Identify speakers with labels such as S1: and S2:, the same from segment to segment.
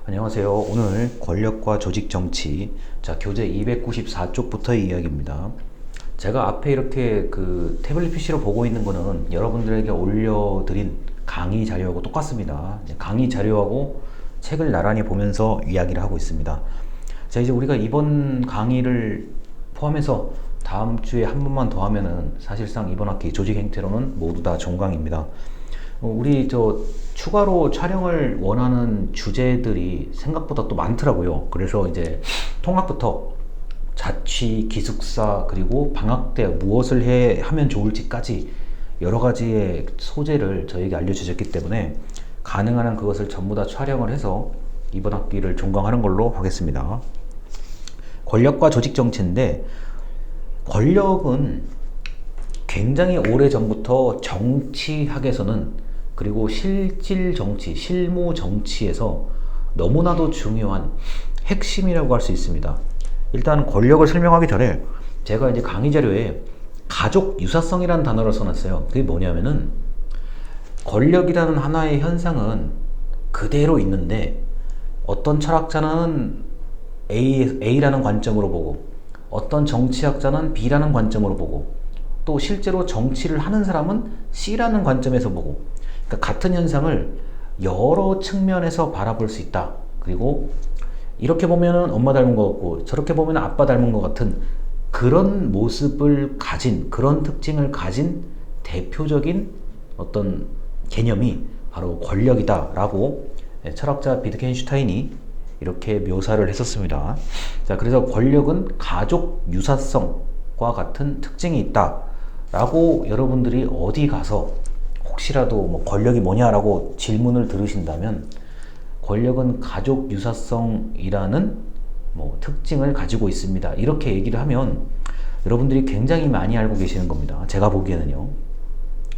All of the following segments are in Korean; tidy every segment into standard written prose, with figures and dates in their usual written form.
S1: 안녕하세요. 오늘 권력과 조직 정치, 자, 교재 294쪽부터의 이야기입니다. 제가 앞에 이렇게 그 태블릿 PC로 보고 있는 거는 여러분들에게 올려드린 강의 자료하고 똑같습니다. 강의 자료하고 책을 나란히 보면서 이야기를 하고 있습니다. 자, 이제 우리가 이번 강의를 포함해서 다음 주에 한 번만 더 하면은 사실상 이번 학기 조직 행태로는 모두 다 종강입니다. 우리 추가로 촬영을 원하는 주제들이 생각보다 또 많더라고요. 그래서 이제 통합부터 자취, 기숙사, 그리고 방학 때 무엇을 하면 좋을지까지 여러 가지의 소재를 저에게 알려주셨기 때문에 가능한 한 그것을 전부 다 촬영을 해서 이번 학기를 종강하는 걸로 하겠습니다. 권력과 조직 정치인데, 권력은 굉장히 오래 전부터 정치학에서는, 그리고 실질 정치, 실무 정치에서 너무나도 중요한 핵심이라고 할 수 있습니다. 일단 권력을 설명하기 전에 제가 이제 강의 자료에 가족 유사성이라는 단어를 써놨어요. 그게 뭐냐면은, 권력이라는 하나의 현상은 그대로 있는데 어떤 철학자는 A라는 관점으로 보고, 어떤 정치학자는 B라는 관점으로 보고, 또 실제로 정치를 하는 사람은 C라는 관점에서 보고, 그러니까 같은 현상을 여러 측면에서 바라볼 수 있다. 그리고 이렇게 보면은 엄마 닮은 것 같고 저렇게 보면 아빠 닮은 것 같은 그런 모습을 가진, 그런 특징을 가진 대표적인 어떤 개념이 바로 권력이다 라고 철학자 비트겐슈타인이 이렇게 묘사를 했었습니다. 자, 그래서 권력은 가족 유사성과 같은 특징이 있다 라고 여러분들이 어디 가서 혹시라도 뭐 권력이 뭐냐라고 질문을 들으신다면, 권력은 가족 유사성이라는 뭐 특징을 가지고 있습니다, 이렇게 얘기를 하면 여러분들이 굉장히 많이 알고 계시는 겁니다. 제가 보기에는요.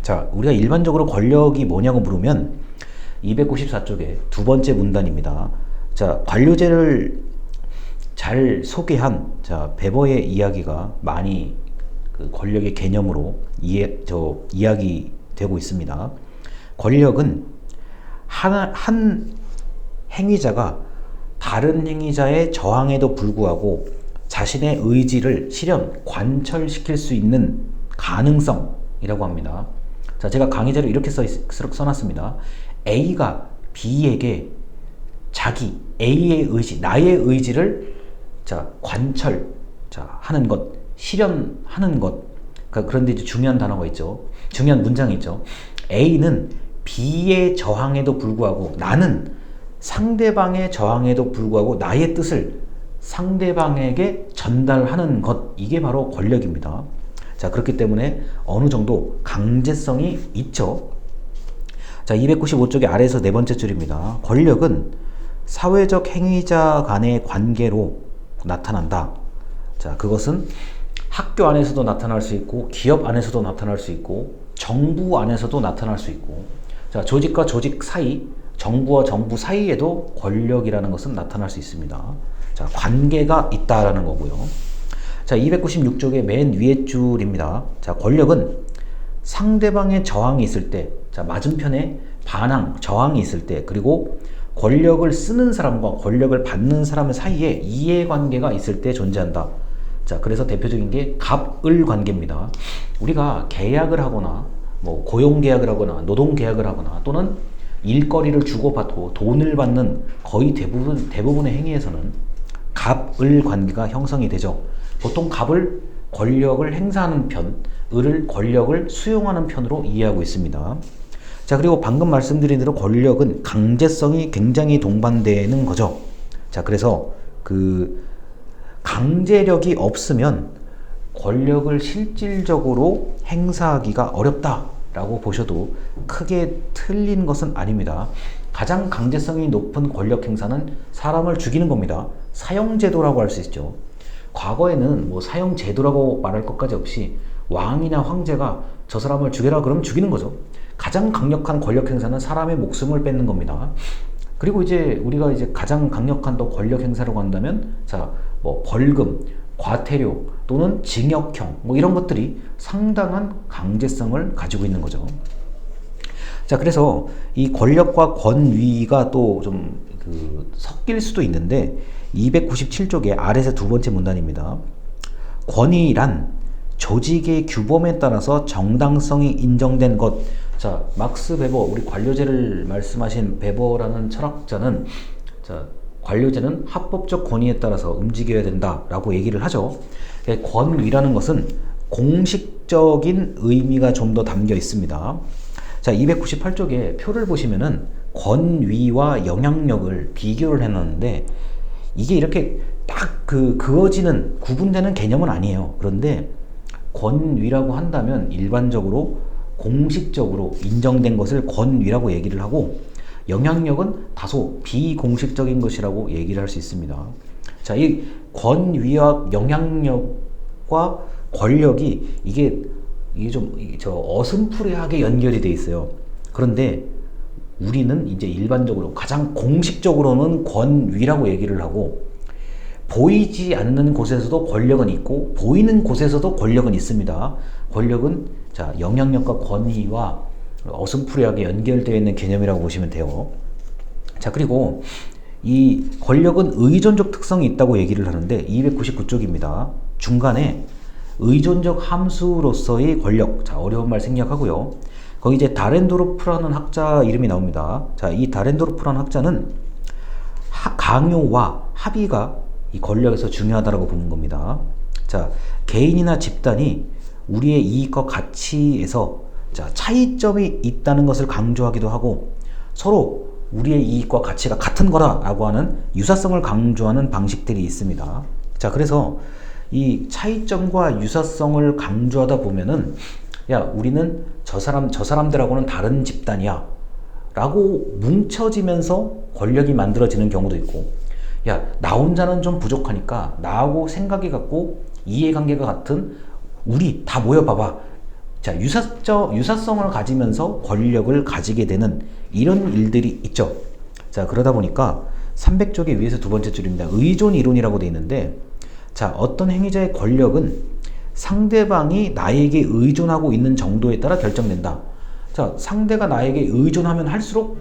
S1: 자, 우리가 일반적으로 권력이 뭐냐고 물으면 294쪽에 두 번째 문단입니다. 자, 관료제를 잘 소개한 베버의 이야기가 많이 그 권력의 개념으로 이야기되고 있습니다. 권력은 한 행위자가 다른 행위자의 저항에도 불구하고 자신의 의지를 관철시킬 수 있는 가능성이라고 합니다. 자, 제가 강의 자료 이렇게 써놨습니다. A가 B에게 A의 의지, 나의 의지를 하는 것, 실현하는 것. 그런데 이제 중요한 단어가 있죠. 중요한 문장이 있죠. A는 B의 저항에도 불구하고, 나는 상대방의 저항에도 불구하고 나의 뜻을 상대방에게 전달하는 것, 이게 바로 권력입니다. 자, 그렇기 때문에 어느 정도 강제성이 있죠. 자, 295쪽의 아래에서 네 번째 줄입니다. 권력은 사회적 행위자 간의 관계로 나타난다. 자, 그것은 학교 안에서도 나타날 수 있고, 기업 안에서도 나타날 수 있고, 정부 안에서도 나타날 수 있고, 자, 조직과 조직 사이, 정부와 정부 사이에도 권력이라는 것은 나타날 수 있습니다. 자, 관계가 있다라는 거고요. 자, 296쪽의 맨 위에 줄입니다. 자, 권력은 상대방의 저항이 있을 때, 자, 맞은편에 저항이 있을 때, 그리고 권력을 쓰는 사람과 권력을 받는 사람 사이에 이해관계가 있을 때 존재한다. 자, 그래서 대표적인 게 갑을 관계입니다. 우리가 계약을 하거나, 뭐 고용계약을 하거나, 노동계약을 하거나, 또는 일거리를 주고받고 돈을 받는 거의 대부분의 행위에서는 갑을 관계가 형성이 되죠. 보통 갑을 권력을 행사하는 편, 을을 권력을 수용하는 편으로 이해하고 있습니다. 자, 그리고 방금 말씀드린 대로 권력은 강제성이 굉장히 동반되는 거죠. 자, 그래서 강제력이 없으면 권력을 실질적으로 행사하기가 어렵다라고 보셔도 크게 틀린 것은 아닙니다. 가장 강제성이 높은 권력 행사는 사람을 죽이는 겁니다. 사형제도라고 할 수 있죠. 과거에는 뭐 사형제도라고 말할 것까지 없이 왕이나 황제가 저 사람을 죽여라 그러면 죽이는 거죠. 가장 강력한 권력 행사는 사람의 목숨을 뺏는 겁니다. 그리고 이제 우리가 이제 가장 강력한 또 권력 행사라고 한다면, 뭐 벌금, 과태료 또는 징역형, 뭐 이런 것들이 상당한 강제성을 가지고 있는 거죠. 자, 그래서 이 권력과 권위가 또 좀 섞일 수도 있는데 297쪽의 아래서 두 번째 문단입니다. 권위란 조직의 규범에 따라서 정당성이 인정된 것. 자, 막스 베버, 우리 관료제를 말씀하신 베버라는 철학자는, 자, 관료제는 합법적 권위에 따라서 움직여야 된다라고 얘기를 하죠. 권위라는 것은 공식적인 의미가 좀 더 담겨 있습니다. 자, 298쪽에 표를 보시면은 권위와 영향력을 비교를 해놨는데, 이게 이렇게 딱 그어지는, 구분되는 개념은 아니에요. 그런데 권위라고 한다면 일반적으로 공식적으로 인정된 것을 권위라고 얘기를 하고, 영향력은 다소 비공식적인 것이라고 얘기를 할 수 있습니다. 자, 이 권위와 영향력과 권력이 이게 좀 어슴푸레하게 연결이 돼 있어요. 그런데 우리는 이제 일반적으로 가장 공식적으로는 권위라고 얘기를 하고, 보이지 않는 곳에서도 권력은 있고 보이는 곳에서도 권력은 있습니다. 권력은, 자, 영향력과 권위와 어슴푸레하게 연결되어 있는 개념이라고 보시면 돼요. 자, 그리고 이 권력은 의존적 특성이 있다고 얘기를 하는데 299쪽입니다. 중간에 의존적 함수로서의 권력, 자, 어려운 말 생략하고요. 거기 이제 다렌도르프라는 학자 이름이 나옵니다. 자, 이 다렌도르프라는 학자는 강요와 합의가 이 권력에서 중요하다고 보는 겁니다. 자, 개인이나 집단이 우리의 이익과 가치에서, 자, 차이점이 있다는 것을 강조하기도 하고, 서로 우리의 이익과 가치가 같은 거다라고 하는 유사성을 강조하는 방식들이 있습니다. 자, 그래서 이 차이점과 유사성을 강조하다 보면은, 야, 우리는 저 사람들하고는 다른 집단이야 라고 뭉쳐지면서 권력이 만들어지는 경우도 있고, 야, 나 혼자는 좀 부족하니까 나하고 생각이 같고 이해관계가 같은 우리 다 모여봐봐. 자, 유사성을 가지면서 권력을 가지게 되는 이런 일들이 있죠. 자, 그러다 보니까 300쪽의 위에서 두 번째 줄입니다. 의존 이론이라고 되어 있는데, 자, 어떤 행위자의 권력은 상대방이 나에게 의존하고 있는 정도에 따라 결정된다. 자, 상대가 나에게 의존하면 할수록,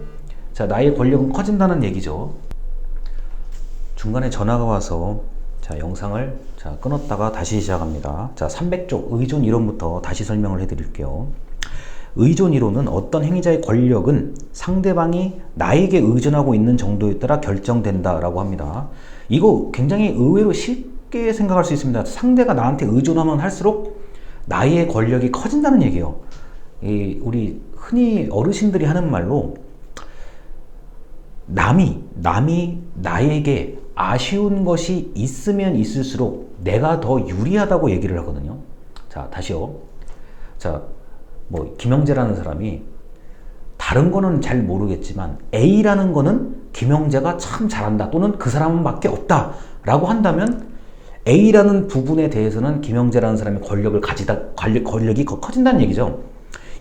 S1: 자, 나의 권력은 커진다는 얘기죠. 중간에 전화가 와서, 자, 영상을, 자, 끊었다가 다시 시작합니다. 자, 300쪽 의존 이론부터 다시 설명을 해드릴게요. 의존 이론은 어떤 행위자의 권력은 상대방이 나에게 의존하고 있는 정도에 따라 결정된다라고 합니다. 이거 굉장히 의외로 쉽게 생각할 수 있습니다. 상대가 나한테 의존하면 할수록 나의 권력이 커진다는 얘기예요. 우리 흔히 어르신들이 하는 말로, 남이 나에게 아쉬운 것이 있으면 있을수록 내가 더 유리하다고 얘기를 하거든요. 자, 다시요. 자, 뭐 김영재라는 사람이, 다른 거는 잘 모르겠지만 A라는 거는 김영재가 참 잘한다, 또는 그 사람밖에 없다 라고 한다면 A라는 부분에 대해서는 김영재라는 사람이 권력이 커진다는 얘기죠.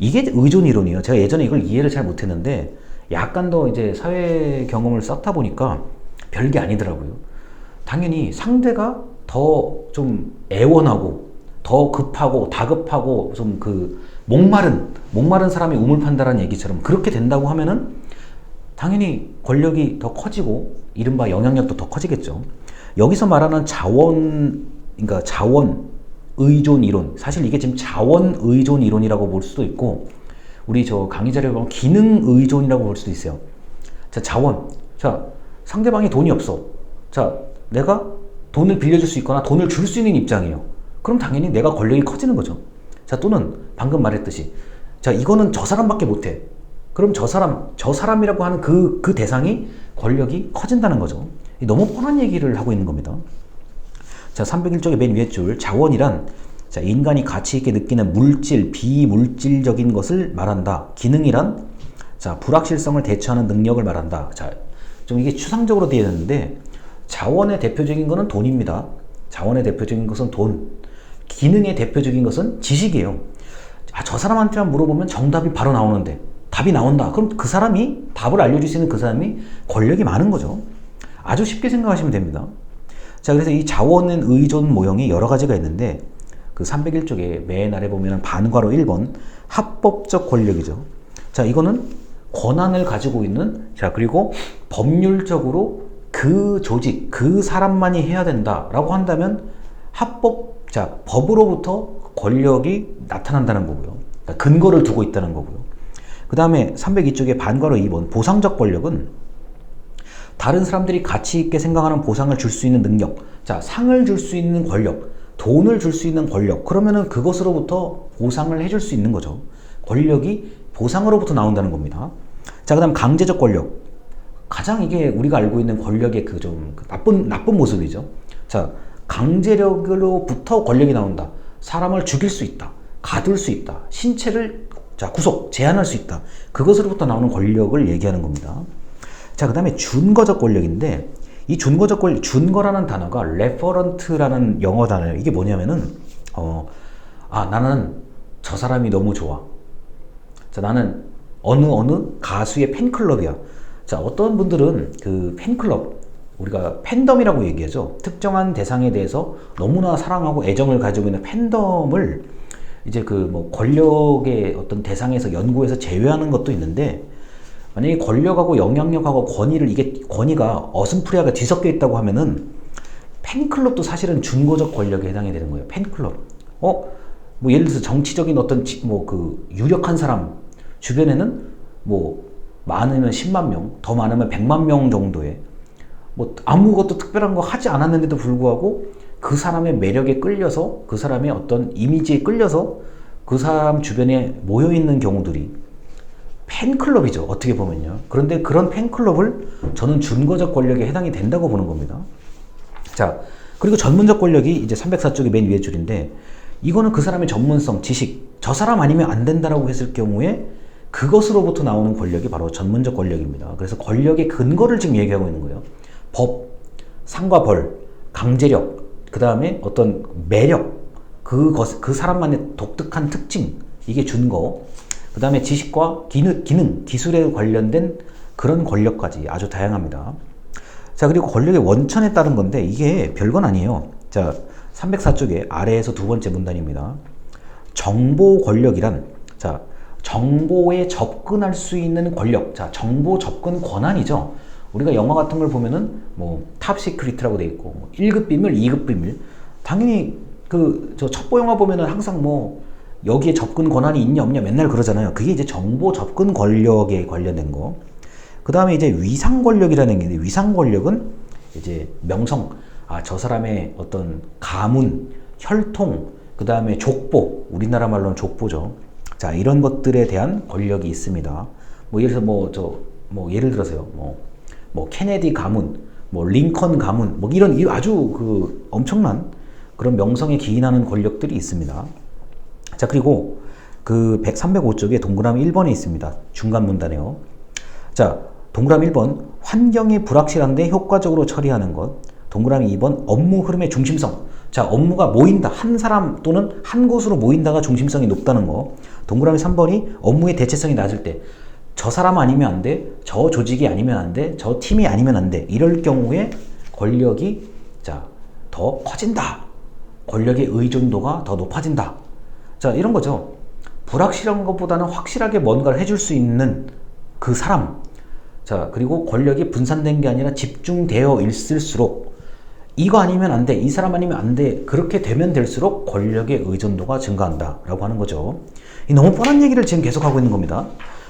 S1: 이게 의존 이론이에요. 제가 예전에 이걸 이해를 잘 못했는데, 약간 더 이제 사회 경험을 쌓다 보니까 별게 아니더라고요. 당연히 상대가 더 좀 애원하고 더 급하고 다급하고 좀 목마른 사람이 우물 판다라는 얘기처럼 그렇게 된다고 하면은 당연히 권력이 더 커지고 이른바 영향력도 더 커지겠죠. 여기서 말하는 그러니까 자원 의존 이론, 사실 이게 지금 자원 의존 이론이라고 볼 수도 있고, 우리 저 강의 자료에 보면 기능 의존이라고 볼 수도 있어요. 자, 자원. 자, 상대방이 돈이 없어. 자, 내가 돈을 빌려줄 수 있거나 돈을 줄 수 있는 입장이에요. 그럼 당연히 내가 권력이 커지는 거죠. 자, 또는 방금 말했듯이, 자, 이거는 저 사람밖에 못해. 그럼 저 사람이라고 하는 그 대상이 권력이 커진다는 거죠. 너무 뻔한 얘기를 하고 있는 겁니다. 자, 301쪽의 맨 위에 줄, 자원이란, 자, 인간이 가치 있게 느끼는 물질, 비물질적인 것을 말한다. 기능이란, 자, 불확실성을 대처하는 능력을 말한다. 자, 좀 이게 추상적으로 되어 있는데, 자원의 대표적인 것은 돈입니다. 자원의 대표적인 것은 돈. 기능의 대표적인 것은 지식이에요. 아, 저 사람한테만 물어보면 정답이 바로 나오는데, 답이 나온다. 그럼 그 사람이, 답을 알려줄 수 있는 그 사람이 권력이 많은 거죠. 아주 쉽게 생각하시면 됩니다. 자, 그래서 이 자원은 의존 모형이 여러 가지가 있는데, 그 301쪽에 맨 아래 보면 반괄호 1번 합법적 권력이죠. 자, 이거는 권한을 가지고 있는, 자, 그리고 법률적으로 그 조직, 그 사람만이 해야 된다라고 한다면 합법, 자, 법으로부터 권력이 나타난다는 거고요. 그러니까 근거를 두고 있다는 거고요. 그 다음에 302쪽의 반괄호 2번 보상적 권력은 다른 사람들이 가치 있게 생각하는 보상을 줄 수 있는 능력, 자, 상을 줄 수 있는 권력, 돈을 줄 수 있는 권력, 그러면은 그것으로부터 보상을 해줄 수 있는 거죠. 권력이 보상으로부터 나온다는 겁니다. 자, 그 다음 강제적 권력. 가장 이게 우리가 알고 있는 권력의 그 좀 나쁜 모습이죠. 자, 강제력으로부터 권력이 나온다. 사람을 죽일 수 있다. 가둘 수 있다. 신체를, 자, 구속, 제한할 수 있다. 그것으로부터 나오는 권력을 얘기하는 겁니다. 자, 그 다음에 준거적 권력인데, 이 준거적 권력, 준거라는 단어가 referent라는 영어 단어예요. 이게 뭐냐면은, 나는 저 사람이 너무 좋아. 자, 나는 어느 가수의 팬클럽이야. 자, 어떤 분들은 그 팬클럽, 우리가 팬덤이라고 얘기하죠. 특정한 대상에 대해서 너무나 사랑하고 애정을 가지고 있는 팬덤을 이제 그 뭐 권력의 어떤 대상에서 연구해서 제외하는 것도 있는데, 만약에 권력하고 영향력하고 권위를, 이게 권위가 어슴푸레하게 뒤섞여 있다고 하면은 팬클럽도 사실은 준거적 권력에 해당이 되는 거예요. 팬클럽. 뭐 예를 들어서 정치적인 어떤 뭐 그 유력한 사람 주변에는 뭐 많으면 10만 명, 더 많으면 100만 명 정도의 뭐 아무것도 특별한 거 하지 않았는데도 불구하고 그 사람의 매력에 끌려서, 그 사람의 어떤 이미지에 끌려서 그 사람 주변에 모여 있는 경우들이 팬클럽이죠. 어떻게 보면요. 그런데 그런 팬클럽을 저는 준거적 권력에 해당이 된다고 보는 겁니다. 자, 그리고 전문적 권력이 이제 304쪽의 맨 위에 줄인데, 이거는 그 사람의 전문성, 지식, 저 사람 아니면 안 된다라고 했을 경우에 그것으로부터 나오는 권력이 바로 전문적 권력입니다. 그래서 권력의 근거를 지금 얘기하고 있는 거예요. 법, 상과 벌, 강제력, 그 다음에 어떤 매력, 그 사람만의 독특한 특징, 이게 준거. 그 다음에 지식과 기능, 기술에 관련된 그런 권력까지 아주 다양합니다. 자, 그리고 권력의 원천에 따른 건데 이게 별건 아니에요. 자, 304쪽에 아래에서 두 번째 문단입니다. 정보 권력이란, 자, 정보에 접근할 수 있는 권력, 자, 정보 접근 권한이죠. 우리가 영화 같은 걸 보면은 뭐 탑시크릿이라고 돼 있고, 뭐 1급 비밀, 2급 비밀. 당연히 저 첩보 영화 보면은 항상 뭐 여기에 접근 권한이 있냐 없냐 맨날 그러잖아요. 그게 이제 정보 접근 권력에 관련된 거. 그 다음에 이제 위상 권력이라는 게 있는데, 위상 권력은 이제 명성, 저 사람의 어떤 가문, 혈통, 그 다음에 족보, 우리나라 말로는 족보죠. 자, 이런 것들에 대한 권력이 있습니다. 뭐 예를 들어서 예를 들어서요. 뭐 케네디 가문, 뭐 링컨 가문, 뭐 이런 아주 그 엄청난 그런 명성에 기인하는 권력들이 있습니다. 자, 그리고 그 305쪽에 동그라미 1번에 있습니다. 중간 문단에요. 자, 동그라미 1번, 환경이 불확실한데 효과적으로 처리하는 것. 동그라미 2번, 업무 흐름의 중심성. 자, 업무가 모인다. 한 사람 또는 한 곳으로 모인다가 중심성이 높다는 거. 동그라미 3번이 업무의 대체성이 낮을 때, 저 사람 아니면 안 돼, 저 조직이 아니면 안 돼, 저 팀이 아니면 안 돼. 이럴 경우에 권력이, 자, 더 커진다. 권력의 의존도가 더 높아진다. 자, 이런 거죠. 불확실한 것보다는 확실하게 뭔가를 해줄 수 있는 그 사람. 자, 그리고 권력이 분산된 게 아니라 집중되어 있을수록, 이거 아니면 안 돼, 이 사람 아니면 안 돼, 그렇게 되면 될수록 권력의 의존도가 증가한다 라고 하는 거죠. 이 너무 뻔한 얘기를 지금 계속하고 있는 겁니다.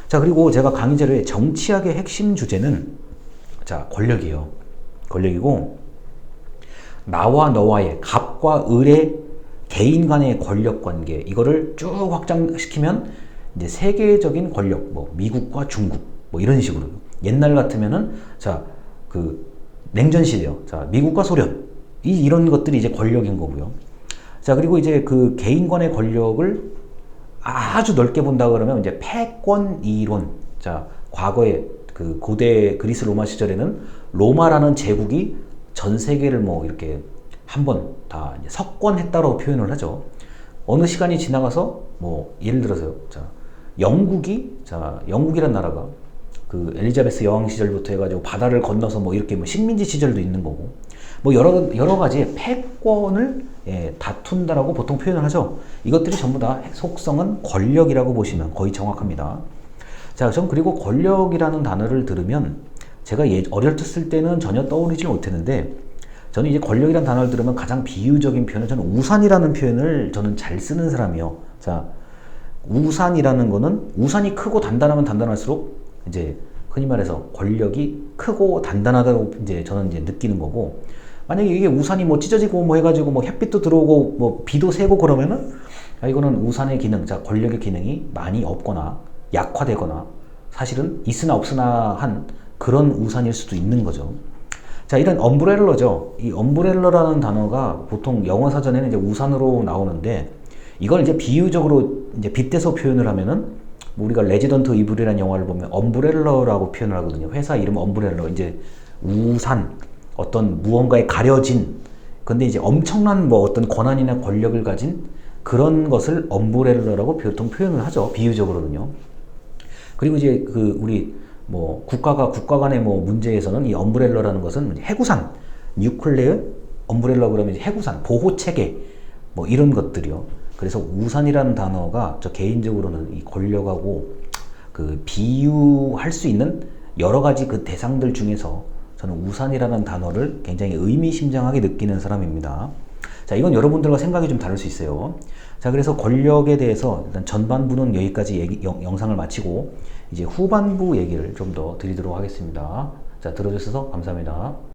S1: 자, 그리고 제가 강의 자료에 정치학의 핵심 주제는, 자, 권력이에요. 권력이고, 나와 너와의, 갑과 을의 개인 간의 권력 관계, 이거를 쭉 확장시키면 이제 세계적인 권력, 뭐 미국과 중국, 뭐 이런 식으로. 옛날 같으면은, 자, 그 냉전 시대요. 자, 미국과 소련, 이런 것들이 이제 권력인 거고요. 자, 그리고 이제 그 개인 간의 권력을 아주 넓게 본다 그러면 이제 패권 이론. 자, 과거에 그 고대 그리스 로마 시절에는 로마라는 제국이 전 세계를 뭐 이렇게 한번 다 석권했다라고 표현을 하죠. 어느 시간이 지나가서 뭐 예를 들어서요. 자, 영국이란 나라가 그 엘리자베스 여왕 시절부터 해가지고 바다를 건너서 뭐 이렇게 뭐 식민지 시절도 있는 거고, 뭐 여러 가지 패권을 다툰다라고 보통 표현을 하죠. 이것들이 전부 다 속성은 권력이라고 보시면 거의 정확합니다. 자, 전 그리고 권력이라는 단어를 들으면 제가 어렸을 때는 전혀 떠오르지 못했는데 저는 이제 권력이라는 단어를 들으면 가장 비유적인 표현은 저는 우산이라는 표현을 저는 잘 쓰는 사람이요. 자, 우산이라는 거는 우산이 크고 단단하면 단단할수록 이제 흔히 말해서 권력이 크고 단단하다고 이제 저는 이제 느끼는 거고, 만약에 이게 우산이 뭐 찢어지고 뭐 해가지고 뭐 햇빛도 들어오고 뭐 비도 새고 그러면은 이거는 우산의 기능, 자 권력의 기능이 많이 없거나 약화되거나 사실은 있으나 없으나 한 그런 우산일 수도 있는 거죠. 자, 이런 엄브렐러죠. 이 엄브렐러라는 단어가 보통 영어 사전에는 이제 우산으로 나오는데 이걸 이제 비유적으로 이제 빗대서 표현을 하면은 뭐 우리가 레지던트 이블이라는 영화를 보면 엄브렐러라고 표현을 하거든요. 회사 이름 엄브렐러, 이제 우산, 어떤 무언가에 가려진, 근데 이제 엄청난 뭐 어떤 권한이나 권력을 가진 그런 것을 엄브렐러라고 보통 표현을 하죠. 비유적으로는요. 그리고 이제 그 우리 뭐 국가 간의 뭐 문제에서는 이 엄브렐러라는 것은 해구산, 뉴클레어 엄브렐러 그러면 이제 해구산, 보호 체계 뭐 이런 것들이요. 그래서 우산이라는 단어가 저 개인적으로는 이 권력하고 그 비유할 수 있는 여러 가지 그 대상들 중에서 저는 우산이라는 단어를 굉장히 의미심장하게 느끼는 사람입니다. 자, 이건 여러분들과 생각이 좀 다를 수 있어요. 자, 그래서 권력에 대해서 일단 전반부는 여기까지 영상을 마치고 이제 후반부 얘기를 좀 더 드리도록 하겠습니다. 자, 들어주셔서 감사합니다.